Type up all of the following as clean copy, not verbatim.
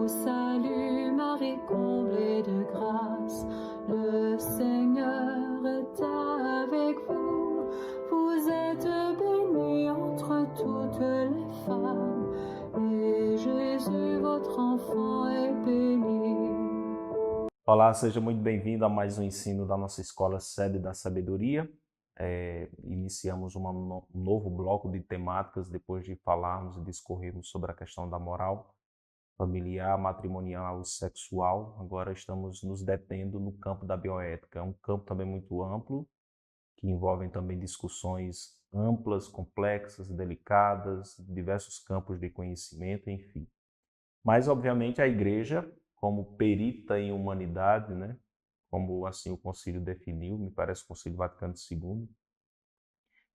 salue Marie, comblée de grâce, le Seigneur est avec vous. Vous êtes bénie entre toutes les femmes, et Jésus, votre enfant, est béni. Olá, seja muito bem-vindo a mais um ensino da nossa escola Sede da Sabedoria. Iniciamos um novo bloco de temáticas depois de falarmos e discorrermos sobre a questão da moral familiar, matrimonial e sexual. Agora estamos nos detendo no campo da bioética. É um campo também muito amplo, que envolve também discussões amplas, complexas, delicadas, diversos campos de conhecimento, enfim. Mas, obviamente, a Igreja, como perita em humanidade, né, como assim o Concílio definiu, me parece o Concílio Vaticano II,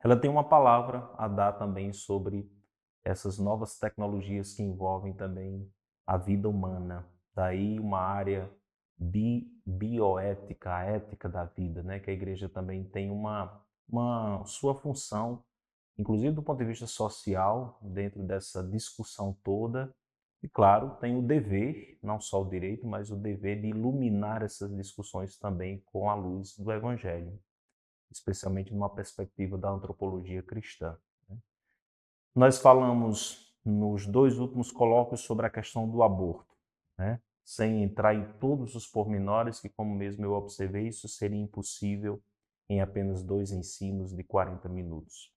ela tem uma palavra a dar também sobre essas novas tecnologias que envolvem também a vida humana. Daí uma área bioética, a ética da vida, né, que a Igreja também tem uma sua função, inclusive do ponto de vista social, dentro dessa discussão toda. E, claro, tem o dever, não só o direito, mas o dever de iluminar essas discussões também com a luz do Evangelho, especialmente numa perspectiva da antropologia cristã. Nós falamos nos dois últimos colóquios sobre a questão do aborto, né? Sem entrar em todos os pormenores, que, como mesmo eu observei, isso seria impossível em apenas 2 ensinos de 40 minutos.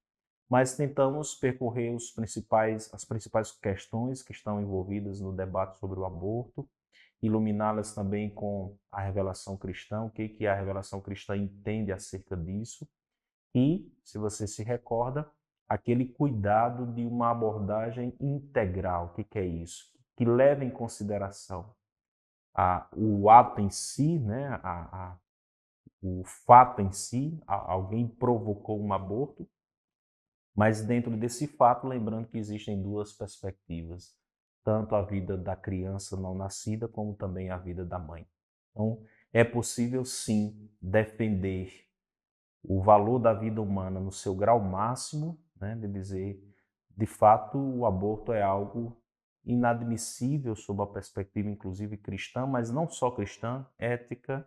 Mas tentamos percorrer as principais questões que estão envolvidas no debate sobre o aborto, iluminá-las também com a revelação cristã, o que a revelação cristã entende acerca disso, e, se você se recorda, aquele cuidado de uma abordagem integral. O que é isso? Que leva em consideração o ato em si, né? O fato em si, alguém provocou um aborto, mas dentro desse fato, lembrando que existem duas perspectivas, tanto a vida da criança não nascida, como também a vida da mãe. Então, é possível sim defender o valor da vida humana no seu grau máximo, né, de dizer, de fato, o aborto é algo inadmissível sob a perspectiva inclusive cristã, mas não só cristã, ética,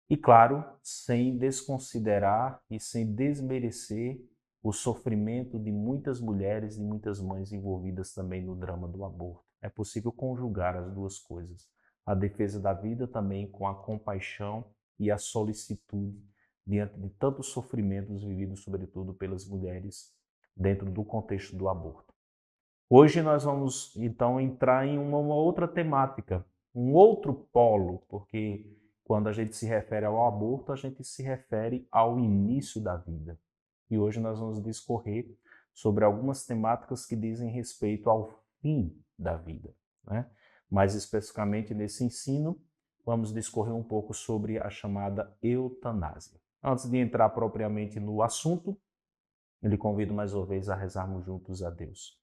e claro, sem desconsiderar e sem desmerecer o sofrimento de muitas mulheres e muitas mães envolvidas também no drama do aborto. É possível conjugar as duas coisas, a defesa da vida também com a compaixão e a solicitude diante de tantos sofrimentos vividos, sobretudo, pelas mulheres dentro do contexto do aborto. Hoje nós vamos, então, entrar em uma outra temática, um outro polo, porque quando a gente se refere ao aborto, a gente se refere ao início da vida. E hoje nós vamos discorrer sobre algumas temáticas que dizem respeito ao fim da vida, né? Mais especificamente nesse ensino, vamos discorrer um pouco sobre a chamada eutanásia. Antes de entrar propriamente no assunto, eu lhe convido mais uma vez a rezarmos juntos a Deus.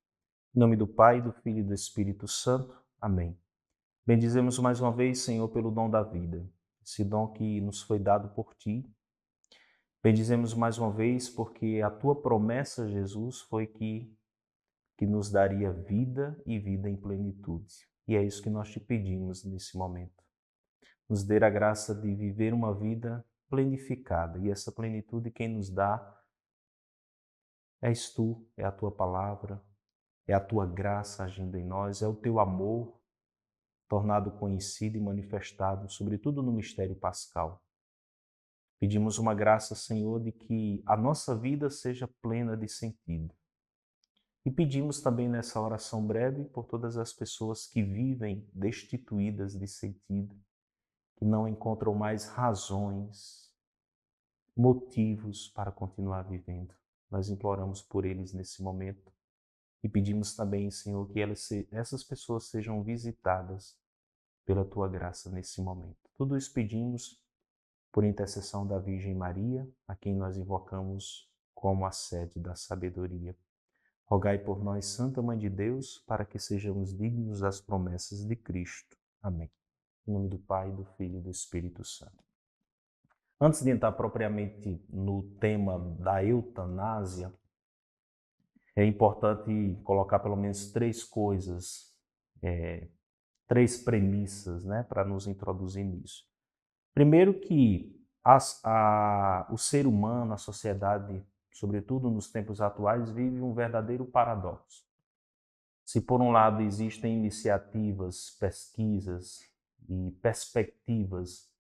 Em nome do Pai, do Filho e do Espírito Santo. Amém. Bendizemos mais uma vez, Senhor, pelo dom da vida, esse dom que nos foi dado por Ti. Bendizemos mais uma vez porque a Tua promessa, Jesus, foi que nos daria vida e vida em plenitude. E é isso que nós Te pedimos nesse momento. Nos dê a graça de viver uma vida plenificada. E essa plenitude quem nos dá és Tu, é a Tua palavra, é a Tua graça agindo em nós, é o Teu amor tornado conhecido e manifestado, sobretudo no mistério pascal. Pedimos uma graça, Senhor, de que a nossa vida seja plena de sentido. E pedimos também nessa oração breve por todas as pessoas que vivem destituídas de sentido, que não encontram mais razões, motivos para continuar vivendo. Nós imploramos por eles nesse momento e pedimos também, Senhor, que essas pessoas sejam visitadas pela Tua graça nesse momento. Tudo isso pedimos por intercessão da Virgem Maria, a quem nós invocamos como a sede da sabedoria. Rogai por nós, Santa Mãe de Deus, para que sejamos dignos das promessas de Cristo. Amém. Em nome do Pai, do Filho e do Espírito Santo. Antes de entrar propriamente no tema da eutanásia, é importante colocar pelo menos 3 coisas três premissas, né, para nos introduzir nisso. Primeiro que o ser humano, a sociedade, sobretudo nos tempos atuais, vive um verdadeiro paradoxo. Se por um lado existem iniciativas, pesquisas e perspectivas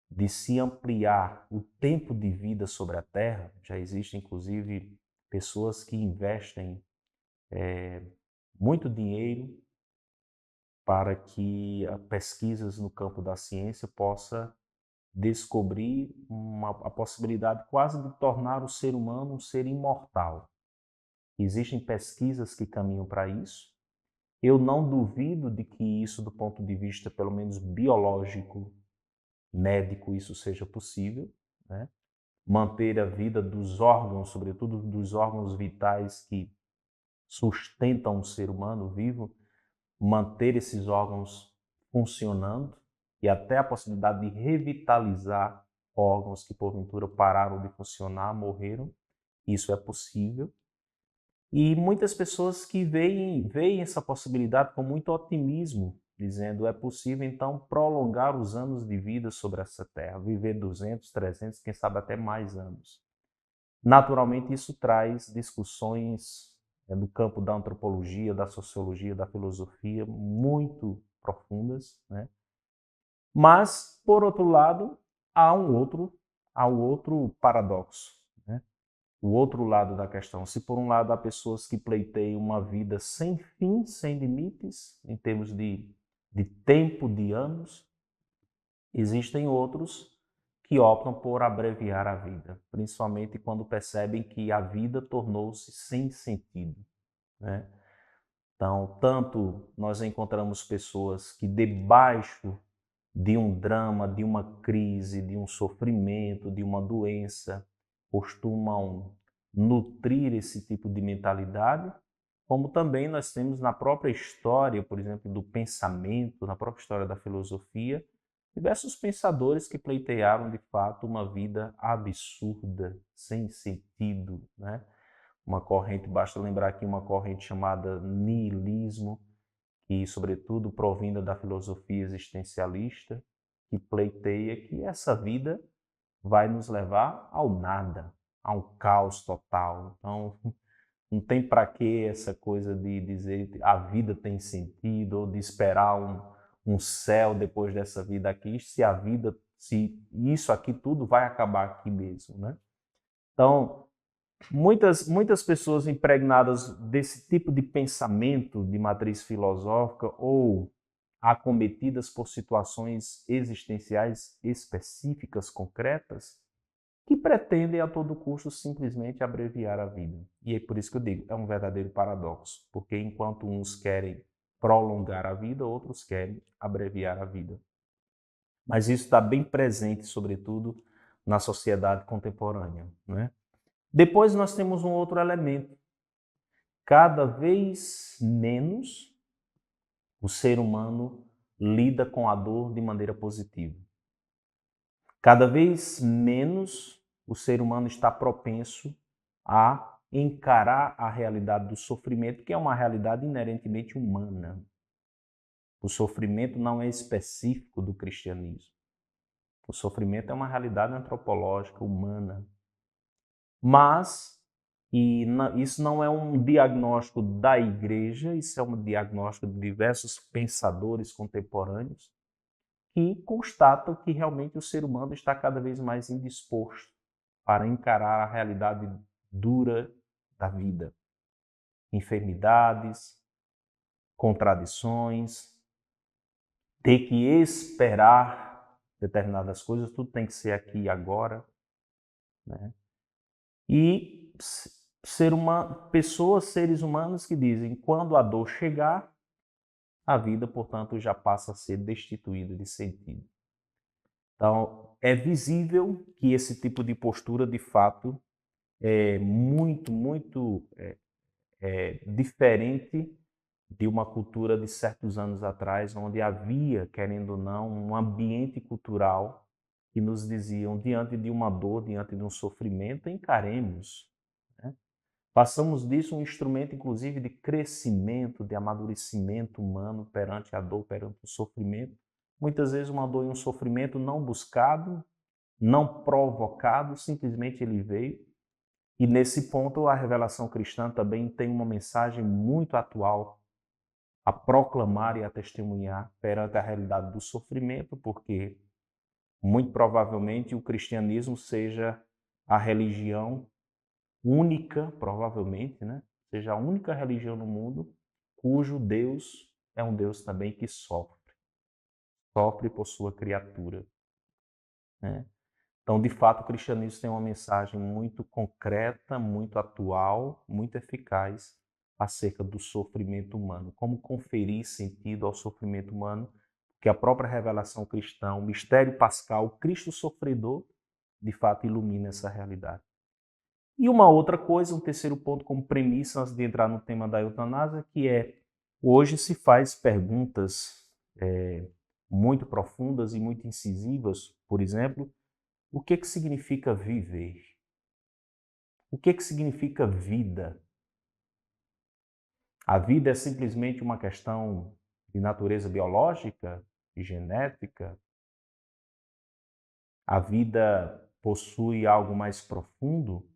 de se ampliar o tempo de vida sobre a Terra, já existem inclusive pessoas que investem muito dinheiro para que pesquisas no campo da ciência possa descobrir a possibilidade quase de tornar o ser humano um ser imortal. Existem pesquisas que caminham para isso. Eu não duvido de que isso, do ponto de vista pelo menos biológico, médico, isso seja possível, né? Manter a vida dos órgãos, sobretudo dos órgãos vitais que sustentam o ser humano vivo, manter esses órgãos funcionando e até a possibilidade de revitalizar órgãos que porventura pararam de funcionar, morreram. Isso é possível. E muitas pessoas que veem essa possibilidade com muito otimismo, dizendo é possível então prolongar os anos de vida sobre essa terra, viver 200, 300, quem sabe até mais anos. Naturalmente isso traz discussões no campo da antropologia, da sociologia, da filosofia muito profundas, né? Mas, por outro lado, há um outro paradoxo, né? O outro lado da questão. Se por um lado há pessoas que pleiteiam uma vida sem fim, sem limites, em termos de tempo, de anos, existem outros que optam por abreviar a vida, principalmente quando percebem que a vida tornou-se sem sentido, né? Então, tanto nós encontramos pessoas que debaixo de um drama, de uma crise, de um sofrimento, de uma doença, costumam nutrir esse tipo de mentalidade, como também nós temos na própria história, por exemplo, do pensamento, na própria história da filosofia, diversos pensadores que pleitearam de fato uma vida absurda, sem sentido, né? Uma corrente, basta lembrar aqui uma corrente chamada niilismo, que sobretudo provinda da filosofia existencialista, que pleiteia que essa vida vai nos levar ao nada, a um caos total. Então, não tem para que essa coisa de dizer a vida tem sentido ou de esperar um céu depois dessa vida aqui, se isso aqui tudo vai acabar aqui mesmo, né? Então, muitas pessoas impregnadas desse tipo de pensamento de matriz filosófica ou acometidas por situações existenciais específicas, concretas, que pretendem a todo custo simplesmente abreviar a vida. E é por isso que eu digo, é um verdadeiro paradoxo, porque enquanto uns querem prolongar a vida, outros querem abreviar a vida. Mas isso está bem presente, sobretudo, na sociedade contemporânea, né? Depois nós temos um outro elemento. Cada vez menos o ser humano lida com a dor de maneira positiva. Cada vez menos o ser humano está propenso a encarar a realidade do sofrimento, que é uma realidade inerentemente humana. O sofrimento não é específico do cristianismo. O sofrimento é uma realidade antropológica, humana. Mas isso não é um diagnóstico da igreja, isso é um diagnóstico de diversos pensadores contemporâneos que constatam que realmente o ser humano está cada vez mais indisposto para encarar a realidade dura da vida. Enfermidades, contradições, ter que esperar determinadas coisas, tudo tem que ser aqui e agora, né? E seres humanos que dizem, quando a dor chegar, a vida, portanto, já passa a ser destituída de sentido. Então, é visível que esse tipo de postura, de fato, é muito diferente de uma cultura de certos anos atrás, onde havia, querendo ou não, um ambiente cultural que nos diziam, diante de uma dor, diante de um sofrimento, encaremos, né? Façamos disso um instrumento, inclusive, de crescimento, de amadurecimento humano perante a dor, perante o sofrimento. Muitas vezes uma dor e um sofrimento não buscado, não provocado, simplesmente ele veio. E nesse ponto a revelação cristã também tem uma mensagem muito atual a proclamar e a testemunhar perante a realidade do sofrimento, porque muito provavelmente o cristianismo seja a religião única, provavelmente, né? Seja a única religião no mundo cujo Deus é um Deus também que sofre por sua criatura, né? Então, de fato, o cristianismo tem uma mensagem muito concreta, muito atual, muito eficaz acerca do sofrimento humano. Como conferir sentido ao sofrimento humano, que a própria revelação cristã, o mistério pascal, o Cristo sofredor, de fato ilumina essa realidade. E uma outra coisa, um terceiro ponto como premissa antes de entrar no tema da eutanásia, que é, hoje se faz perguntas muito profundas e muito incisivas, por exemplo, o que significa viver? O que significa vida? A vida é simplesmente uma questão de natureza biológica, de genética? A vida possui algo mais profundo?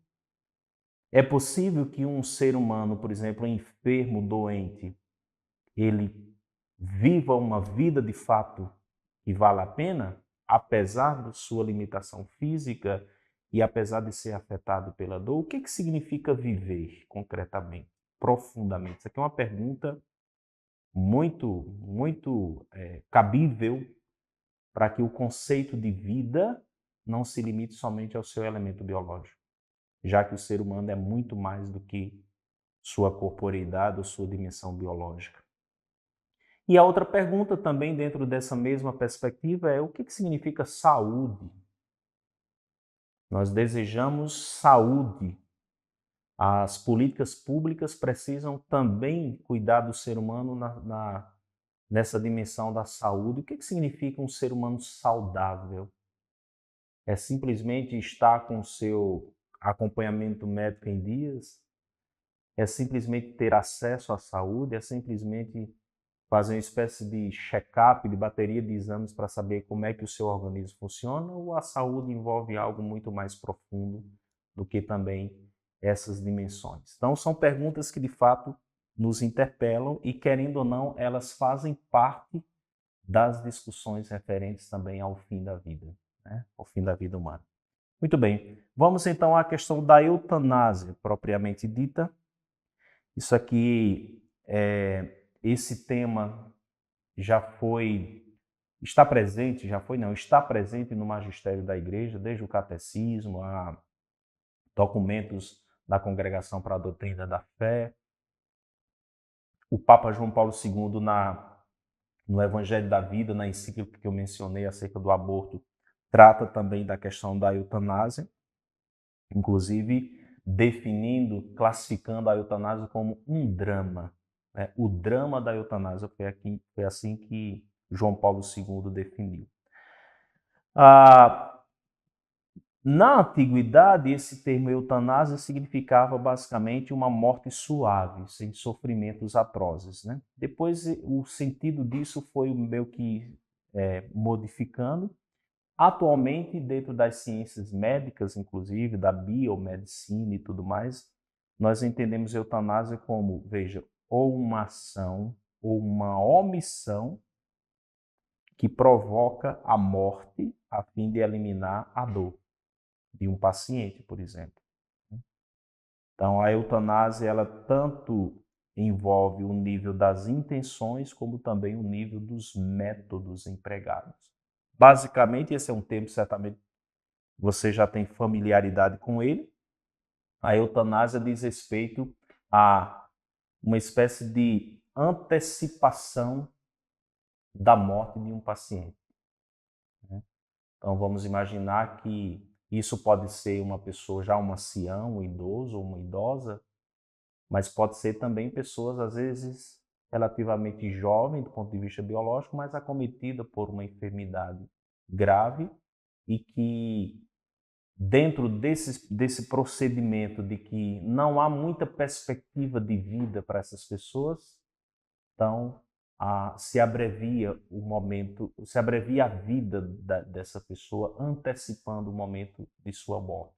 É possível que um ser humano, por exemplo, enfermo, doente, ele viva uma vida de fato que vale a pena, apesar da sua limitação física e apesar de ser afetado pela dor? O que significa viver concretamente, profundamente? Isso aqui é uma pergunta muito cabível para que o conceito de vida não se limite somente ao seu elemento biológico, já que o ser humano é muito mais do que sua corporeidade ou sua dimensão biológica. E a outra pergunta também dentro dessa mesma perspectiva é o que significa saúde? Nós desejamos saúde. As políticas públicas precisam também cuidar do ser humano nessa dimensão da saúde. O que significa um ser humano saudável? É simplesmente estar com o seu acompanhamento médico em dias? É simplesmente ter acesso à saúde? É simplesmente fazer uma espécie de check-up, de bateria de exames para saber como é que o seu organismo funciona? Ou a saúde envolve algo muito mais profundo do que também essas dimensões? Então, são perguntas que de fato nos interpelam e, querendo ou não, elas fazem parte das discussões referentes também ao fim da vida, né? Ao fim da vida humana. Muito bem, vamos então à questão da eutanásia propriamente dita. Isso aqui, esse tema está presente no magistério da igreja, desde o catecismo, a documentos da Congregação para a Doutrina da Fé. O Papa João Paulo II, no Evangelho da Vida, na encíclica que eu mencionei acerca do aborto, trata também da questão da eutanásia, inclusive definindo, classificando a eutanásia como um drama, né? O drama da eutanásia foi assim que João Paulo II definiu. Na antiguidade, esse termo eutanásia significava basicamente uma morte suave, sem sofrimentos atrozes, né? Depois, o sentido disso foi meio que modificando. Atualmente, dentro das ciências médicas, inclusive da biomedicina e tudo mais, nós entendemos eutanásia como, veja, ou uma ação ou uma omissão que provoca a morte a fim de eliminar a dor de um paciente, por exemplo. Então, a eutanásia, ela tanto envolve o nível das intenções, como também o nível dos métodos empregados. Basicamente, esse é um termo, certamente, você já tem familiaridade com ele. A eutanásia diz respeito a uma espécie de antecipação da morte de um paciente. Então, vamos imaginar que isso pode ser uma pessoa já um ancião, um idoso ou uma idosa, mas pode ser também pessoas, às vezes, relativamente jovens do ponto de vista biológico, mas acometida por uma enfermidade grave e que dentro desse procedimento de que não há muita perspectiva de vida para essas pessoas, então se abrevia o momento, se abrevia a vida dessa pessoa, antecipando o momento de sua morte.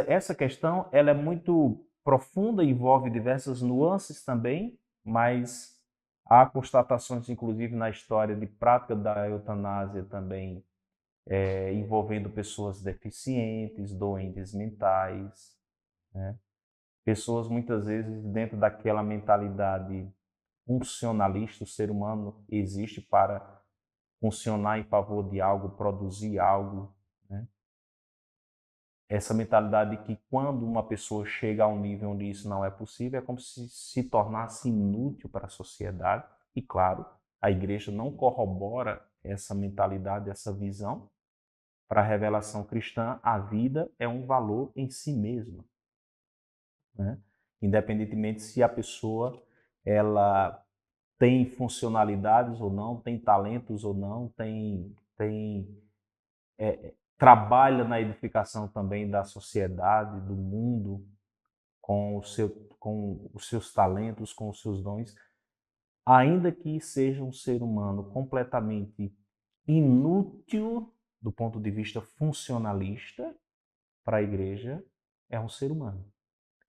Essa questão ela é muito profunda, envolve diversas nuances também, mas há constatações, inclusive, na história de prática da eutanásia também, envolvendo pessoas deficientes, doentes mentais, né? Pessoas muitas vezes dentro daquela mentalidade funcionalista, o ser humano existe para funcionar em favor de algo, produzir algo, né? Essa mentalidade que quando uma pessoa chega a um nível onde isso não é possível, é como se tornasse inútil para a sociedade. E claro, a igreja não corrobora essa mentalidade, essa visão. Para a revelação cristã, a vida é um valor em si mesma, né? Independentemente se a pessoa ela tem funcionalidades ou não, tem talentos ou não, trabalha na edificação também da sociedade, do mundo, com os seus talentos, com os seus dons, ainda que seja um ser humano completamente inútil do ponto de vista funcionalista, para a igreja, é um ser humano.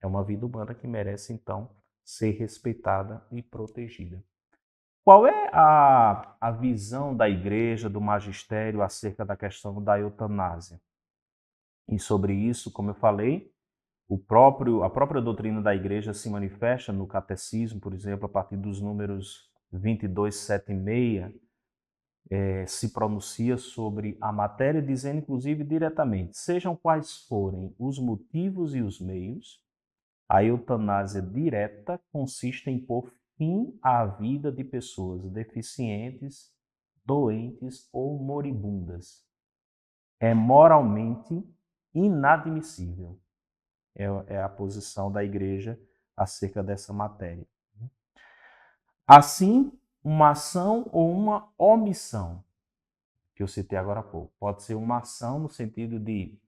É uma vida humana que merece, então, ser respeitada e protegida. Qual é a visão da igreja, do magistério, acerca da questão da eutanásia? E sobre isso, como eu falei, a própria doutrina da igreja se manifesta no catecismo, por exemplo, a partir dos números 2276, se pronuncia sobre a matéria, dizendo inclusive diretamente: sejam quais forem os motivos e os meios, a eutanásia direta consiste em pôr fim à vida de pessoas deficientes, doentes ou moribundas. É moralmente inadmissível. É a posição da igreja acerca dessa matéria. Assim, uma ação ou uma omissão, que eu citei agora há pouco, pode ser uma ação no sentido de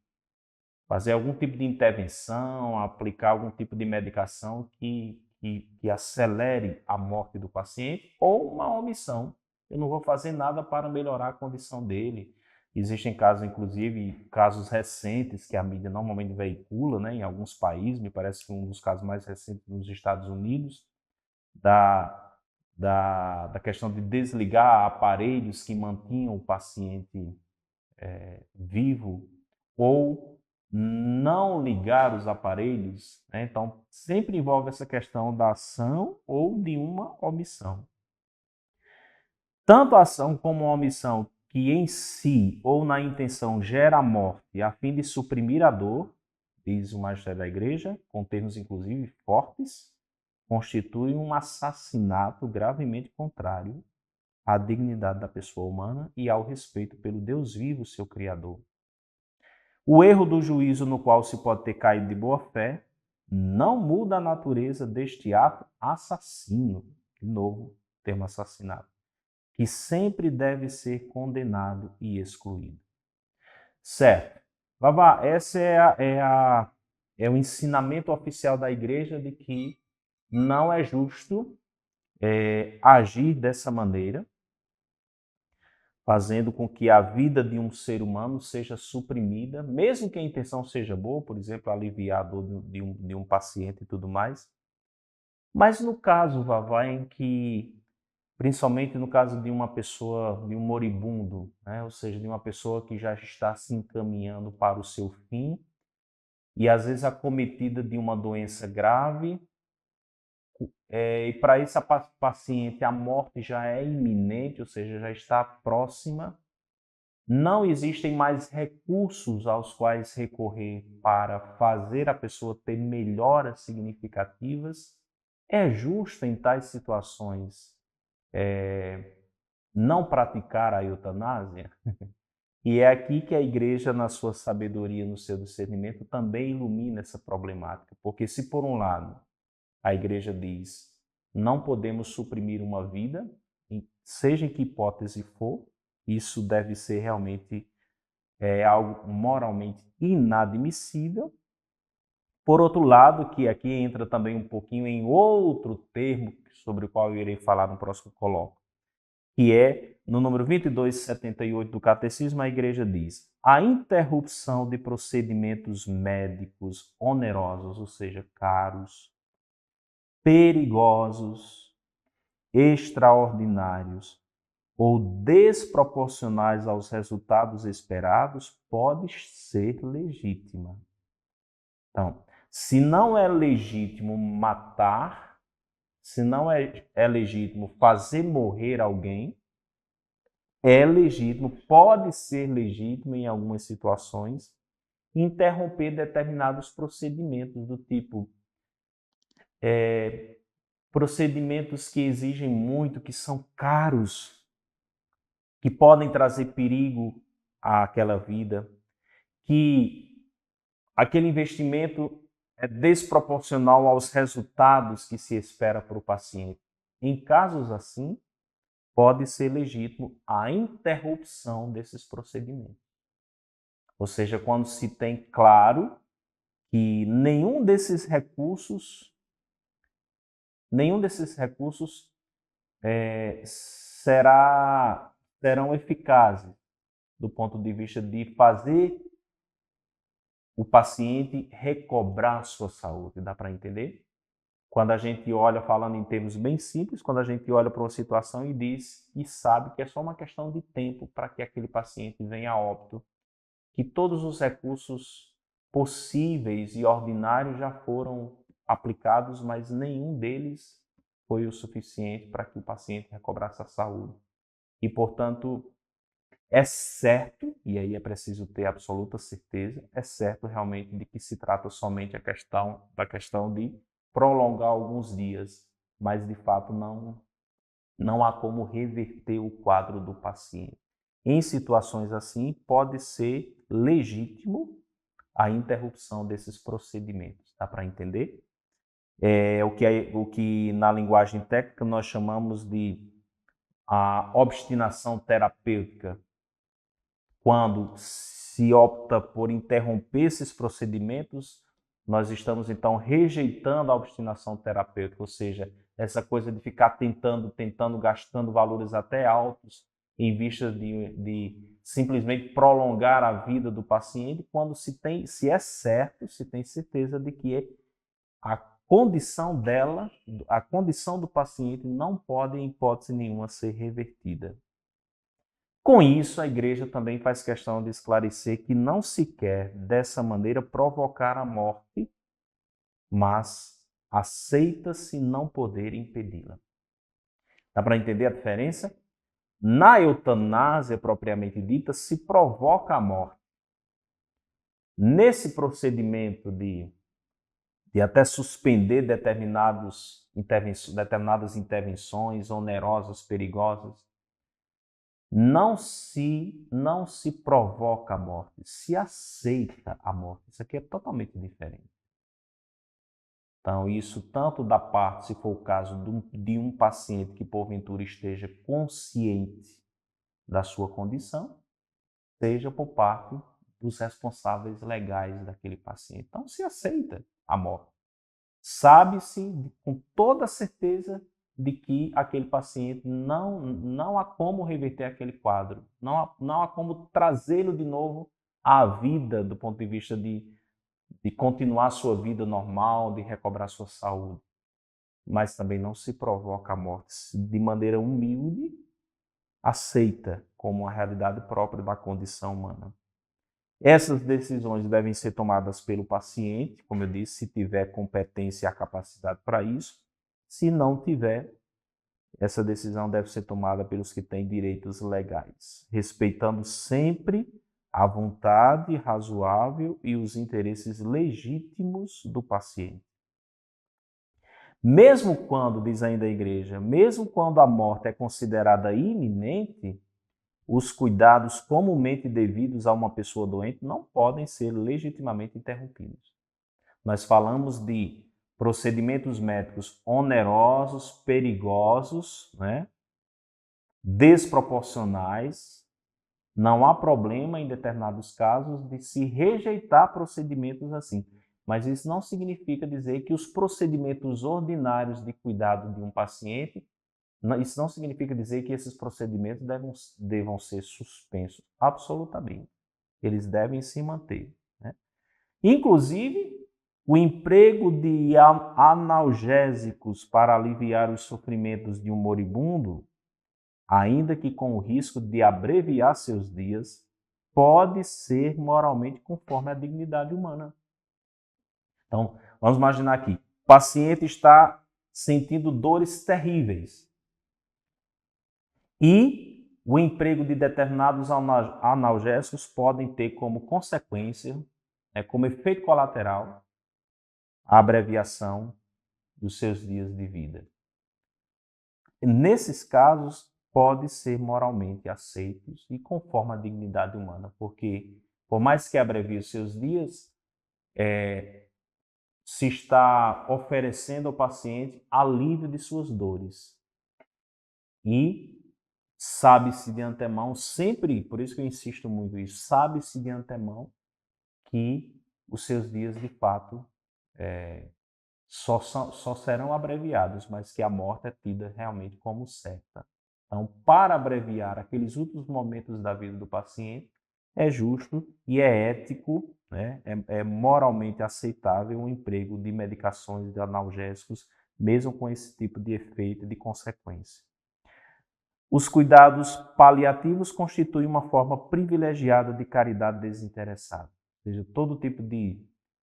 fazer algum tipo de intervenção, aplicar algum tipo de medicação que acelere a morte do paciente, ou uma omissão. Eu não vou fazer nada para melhorar a condição dele. Existem casos, inclusive, casos recentes que a mídia normalmente veicula, né, em alguns países, me parece que um dos casos mais recentes nos Estados Unidos, da questão de desligar aparelhos que mantinham o paciente vivo ou não ligar os aparelhos, né? Então, sempre envolve essa questão da ação ou de uma omissão. Tanto a ação como a omissão que em si ou na intenção gera a morte a fim de suprimir a dor, diz o magistério da igreja, com termos inclusive fortes, constitui um assassinato gravemente contrário à dignidade da pessoa humana e ao respeito pelo Deus vivo, seu Criador. O erro do juízo no qual se pode ter caído de boa fé não muda a natureza deste ato assassino, de novo, termo assassinato, que sempre deve ser condenado e excluído. Certo. Vavá, esse é o ensinamento oficial da igreja de que não é justo agir dessa maneira, fazendo com que a vida de um ser humano seja suprimida, mesmo que a intenção seja boa, por exemplo, aliviar a dor de um paciente e tudo mais. Mas no caso, Vavá, em que, principalmente no caso de uma pessoa, de um moribundo, né? Ou seja, de uma pessoa que já está se encaminhando para o seu fim, e às vezes acometida de uma doença grave, e para essa paciente a morte já é iminente, ou seja, já está próxima. Não existem mais recursos aos quais recorrer para fazer a pessoa ter melhoras significativas. É justo, em tais situações, não praticar a eutanásia? E é aqui que a igreja, na sua sabedoria, no seu discernimento, também ilumina essa problemática. Porque se, por um lado, a igreja diz: não podemos suprimir uma vida, seja em que hipótese for, isso deve ser realmente é algo moralmente inadmissível. Por outro lado, que aqui entra também um pouquinho em outro termo sobre o qual eu irei falar no próximo colóquio, que é no número 2278 do Catecismo, a Igreja diz: a interrupção de procedimentos médicos onerosos, ou seja, caros, perigosos, extraordinários ou desproporcionais aos resultados esperados, pode ser legítima. Então, se não é legítimo matar, se não é legítimo fazer morrer alguém, é legítimo, pode ser legítimo em algumas situações, interromper determinados procedimentos do tipo procedimentos que exigem muito, que são caros, que podem trazer perigo àquela vida, que aquele investimento é desproporcional aos resultados que se espera para o paciente. Em casos assim, pode ser legítimo a interrupção desses procedimentos. Ou seja, quando se tem claro que nenhum desses recursos serão eficazes do ponto de vista de fazer o paciente recobrar sua saúde. Dá para entender? Quando a gente olha, falando em termos bem simples, quando a gente olha para uma situação e diz e sabe que é só uma questão de tempo para que aquele paciente venha a óbito, que todos os recursos possíveis e ordinários já foram aplicados, mas nenhum deles foi o suficiente para que o paciente recobrasse a saúde. E, portanto, é certo, e aí é preciso ter absoluta certeza, é certo realmente de que se trata somente da questão de prolongar alguns dias, mas de fato não há como reverter o quadro do paciente. Em situações assim, pode ser legítimo a interrupção desses procedimentos. Dá para entender? É o que na linguagem técnica nós chamamos de a obstinação terapêutica, quando se opta por interromper esses procedimentos, nós estamos então rejeitando a obstinação terapêutica, ou seja, essa coisa de ficar tentando, gastando valores até altos em vista de simplesmente prolongar a vida do paciente, quando se tem certeza de que a condição dela, a condição do paciente não pode, em hipótese nenhuma, ser revertida. Com isso, a Igreja também faz questão de esclarecer que não se quer, dessa maneira, provocar a morte, mas aceita-se não poder impedi-la. Dá para entender a diferença? Na eutanásia propriamente dita, se provoca a morte. Nesse procedimento de até suspender determinadas intervenções onerosas, perigosas, não se provoca a morte, se aceita a morte. Isso aqui é totalmente diferente. Então, isso tanto da parte, se for o caso, de um paciente que porventura esteja consciente da sua condição, seja por parte dos responsáveis legais daquele paciente. Então, se aceita a morte. Sabe-se com toda certeza de que aquele paciente não há como reverter aquele quadro, não há como trazê-lo de novo à vida do ponto de vista de continuar sua vida normal, de recobrar sua saúde. Mas também não se provoca a morte, de maneira humilde, aceita como uma realidade própria da condição humana. Essas decisões devem ser tomadas pelo paciente, como eu disse, se tiver competência e a capacidade para isso. Se não tiver, essa decisão deve ser tomada pelos que têm direitos legais, respeitando sempre a vontade razoável e os interesses legítimos do paciente. Mesmo quando, diz ainda a Igreja, mesmo quando a morte é considerada iminente, os cuidados comumente devidos a uma pessoa doente não podem ser legitimamente interrompidos. Nós falamos de procedimentos médicos onerosos, perigosos, desproporcionais, Não há problema em determinados casos de se rejeitar procedimentos assim, mas isso não significa dizer que os procedimentos ordinários de cuidado de um paciente, isso não significa dizer que esses procedimentos devam ser suspensos, absolutamente. Eles devem se manter, né? Inclusive, o emprego de analgésicos para aliviar os sofrimentos de um moribundo, ainda que com o risco de abreviar seus dias, pode ser moralmente conforme à dignidade humana. Então, vamos imaginar aqui, o paciente está sentindo dores terríveis e o emprego de determinados analgésicos podem ter como consequência, como efeito colateral, a abreviação dos seus dias de vida. Nesses casos, pode ser moralmente aceitos e conforme a dignidade humana, porque, por mais que abrevie os seus dias, se está oferecendo ao paciente alívio de suas dores. E sabe-se de antemão, sempre, por isso que eu insisto muito nisso, sabe-se de antemão que os seus dias, de fato, só serão abreviados, mas que a morte é tida realmente como certa. Então, para abreviar aqueles últimos momentos da vida do paciente, é justo e é ético, né? É moralmente aceitável o emprego de medicações, de analgésicos, mesmo com esse tipo de efeito e de consequência. Os cuidados paliativos constituem uma forma privilegiada de caridade desinteressada. Ou seja, todo tipo de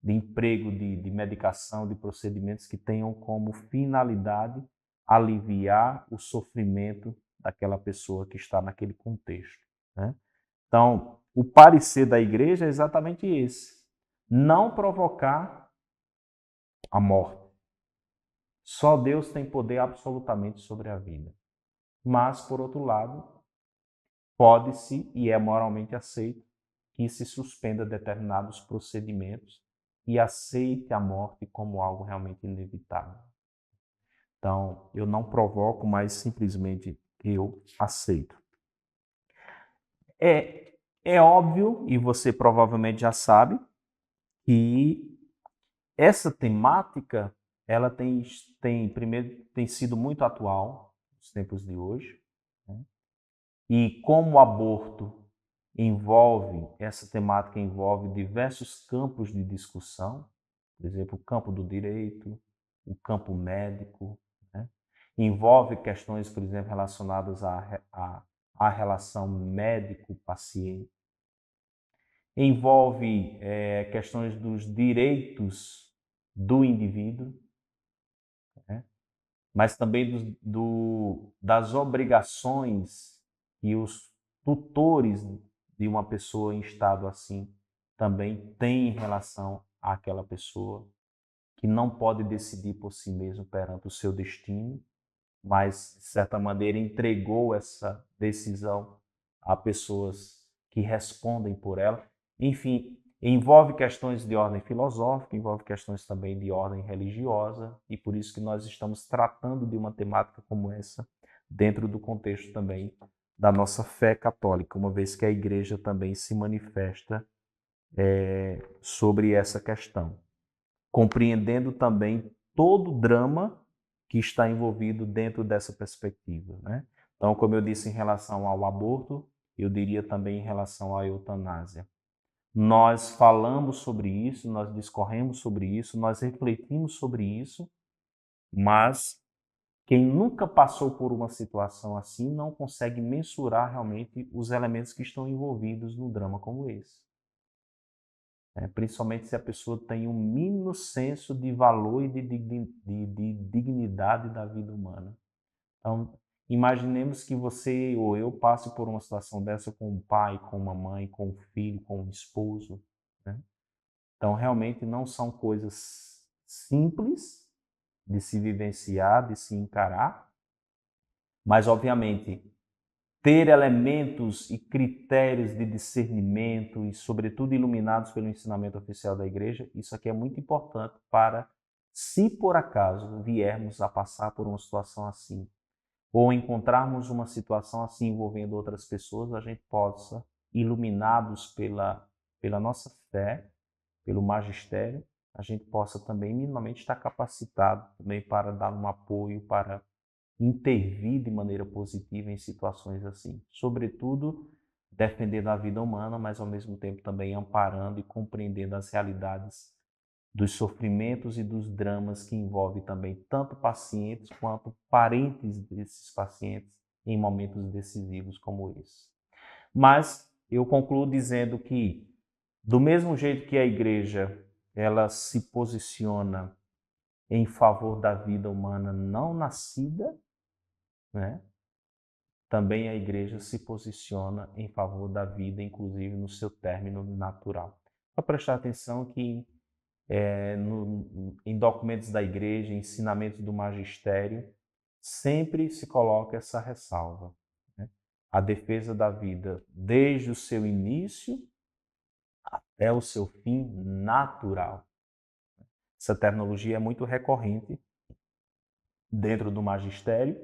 emprego, de medicação, de procedimentos que tenham como finalidade aliviar o sofrimento daquela pessoa que está naquele contexto, né? Então, o parecer da igreja é exatamente esse: não provocar a morte. Só Deus tem poder absolutamente sobre a vida. Mas, por outro lado, pode-se e é moralmente aceito que se suspenda determinados procedimentos e aceite a morte como algo realmente inevitável. Então, eu não provoco, mas simplesmente eu aceito. É óbvio, e você provavelmente já sabe, que essa temática ela tem sido muito atual nos tempos de hoje, né? E como o aborto essa temática envolve diversos campos de discussão, por exemplo, o campo do direito, o campo médico, né? Envolve questões, por exemplo, relacionadas à relação médico-paciente, envolve questões dos direitos do indivíduo, né? Mas também das obrigações que os tutores de uma pessoa em estado assim também têm em relação àquela pessoa, que não pode decidir por si mesmo perante o seu destino, mas, de certa maneira, entregou essa decisão a pessoas que respondem por ela. Enfim, envolve questões de ordem filosófica, envolve questões também de ordem religiosa, e por isso que nós estamos tratando de uma temática como essa dentro do contexto também da nossa fé católica, uma vez que a igreja também se manifesta sobre essa questão, compreendendo também todo o drama que está envolvido dentro dessa perspectiva, né? Então, como eu disse em relação ao aborto, eu diria também em relação à eutanásia. Nós falamos sobre isso, nós discorremos sobre isso, nós refletimos sobre isso, mas quem nunca passou por uma situação assim não consegue mensurar realmente os elementos que estão envolvidos num drama como esse. Principalmente se a pessoa tem um mínimo senso de valor e de dignidade da vida humana. Então, imaginemos que você ou eu passe por uma situação dessa com um pai, com uma mãe, com um filho, com um esposo, né? Então, realmente não são coisas simples de se vivenciar, de se encarar, mas, obviamente, ter elementos e critérios de discernimento e, sobretudo, iluminados pelo ensinamento oficial da Igreja, isso aqui é muito importante para, se por acaso viermos a passar por uma situação assim, ou encontrarmos uma situação assim envolvendo outras pessoas, a gente possa iluminados pela nossa fé, pelo magistério, a gente possa também minimamente estar capacitado também para dar um apoio, para intervir de maneira positiva em situações assim. Sobretudo, defendendo a vida humana, mas ao mesmo tempo também amparando e compreendendo as realidades dos sofrimentos e dos dramas que envolvem também tanto pacientes quanto parentes desses pacientes em momentos decisivos como esse. Mas eu concluo dizendo que, do mesmo jeito que a igreja ela se posiciona em favor da vida humana não nascida, né? Também a igreja se posiciona em favor da vida, inclusive no seu término natural. Para prestar atenção que em documentos da igreja, ensinamentos do magistério, sempre se coloca essa ressalva, né? A defesa da vida desde o seu início até o seu fim natural. Essa terminologia é muito recorrente dentro do magistério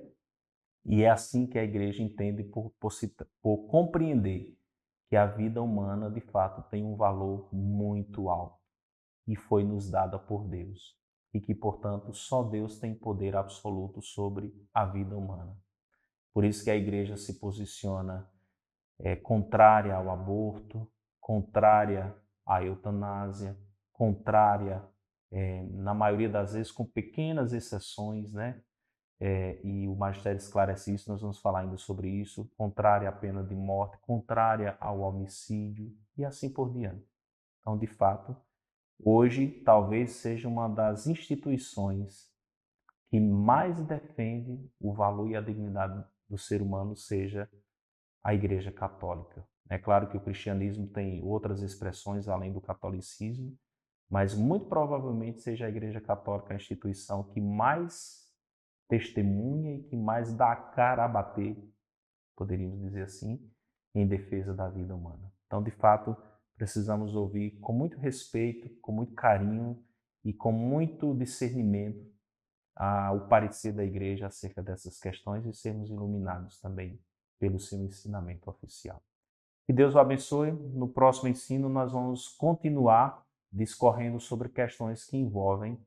e é assim que a igreja entende por compreender que a vida humana, de fato, tem um valor muito alto e foi nos dada por Deus. E que, portanto, só Deus tem poder absoluto sobre a vida humana. Por isso que a igreja se posiciona contrária ao aborto, contrária à eutanásia, contrária, na maioria das vezes, com pequenas exceções, né? E o magistério esclarece isso, nós vamos falar ainda sobre isso, contrária à pena de morte, contrária ao homicídio e assim por diante. Então, de fato, hoje talvez seja uma das instituições que mais defende o valor e a dignidade do ser humano, seja a Igreja Católica. É claro que o cristianismo tem outras expressões além do catolicismo, mas muito provavelmente seja a Igreja Católica a instituição que mais testemunha e que mais dá a cara a bater, poderíamos dizer assim, em defesa da vida humana. Então, de fato, precisamos ouvir com muito respeito, com muito carinho e com muito discernimento o parecer da igreja acerca dessas questões e sermos iluminados também pelo seu ensinamento oficial. Que Deus o abençoe. No próximo ensino, nós vamos continuar discorrendo sobre questões que envolvem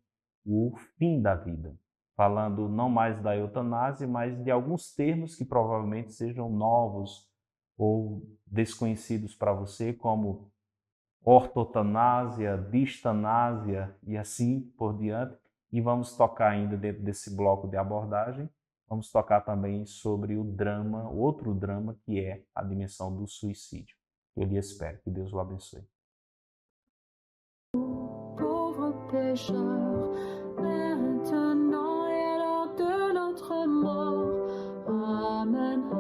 o fim da vida, falando não mais da eutanásia, mas de alguns termos que provavelmente sejam novos ou desconhecidos para você, como ortotanásia, distanásia e assim por diante. E vamos tocar ainda dentro desse bloco de abordagem, vamos tocar também sobre o drama, outro drama, que é a dimensão do suicídio. Eu lhe espero. Que Deus o abençoe. Pauvres pécheurs, maintenant et à l'heure de notre mort. Amen.